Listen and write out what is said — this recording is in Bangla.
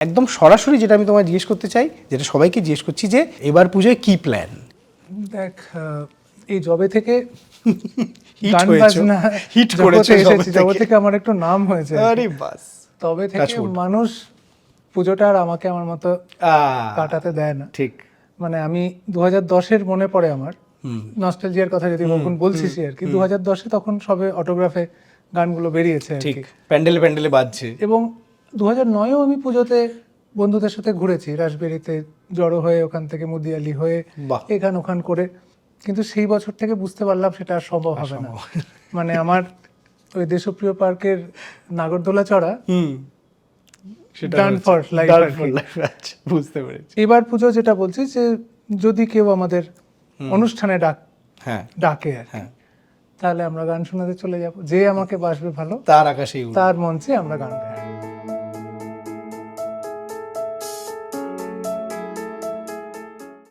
একদম সরাসরি যেটা আমি তোমায় জিজ্ঞেস করতে চাই, যেটা সবাইকে জিজ্ঞেস করছি, যে এবার পুজোয় কি প্ল্যান? দেখ, এই জবে থেকে হিট গান হয়েছে, বাজনা হিট জগতে করেছে এসেছি, জগৎ থেকে আমার একটু নাম হয়েছে আর কি। আরে বাস, তবে থেকে Touchwood. মানুষ পুজোটা আর আমাকে আমার মতো কাটাতে দেয় না। ঠিক। মানে আমি 2010-এর মনে পড়ে আমার, নস্টালজিয়ার কথা যদি কখন বলছিস আর কি, 2010-এ তখন সবে অটোগ্রাফে গানগুলো বেরিয়েছে আর ঠিক, কি। প্যান্ডেলে প্যান্ডেলে বাজছে। এবং 2009-এও আমি পুজোতে বন্ধুদের সাথে ঘুরেছি, রাসবেরিতে জড়ো হয়ে, ওখান থেকে মুদিয়ালি হয়ে বাহ। এখান ওখান করে। কিন্তু সেই বছর থেকে বুঝতে পারলাম সেটা আর সম্ভব হবে না। মানে আমার ওই দেশপ্রিয় পার্কের নাগরদোলা চড়া সেটা Done for life আর কি। আচ্ছা, বুঝতে পেরেছি। এবার পুজো যেটা বলছি, যে যদি কেউ আমাদের অনুষ্ঠানে হ্যাঁ ডাকে আর কি, হ্যাঁ, তাহলে আমরা গান শোনাতে চলে যাব। যে আমাকে বাসবে ভালো, তার আকাশেই উড়বে। তার মঞ্চে আমরা গান গাই।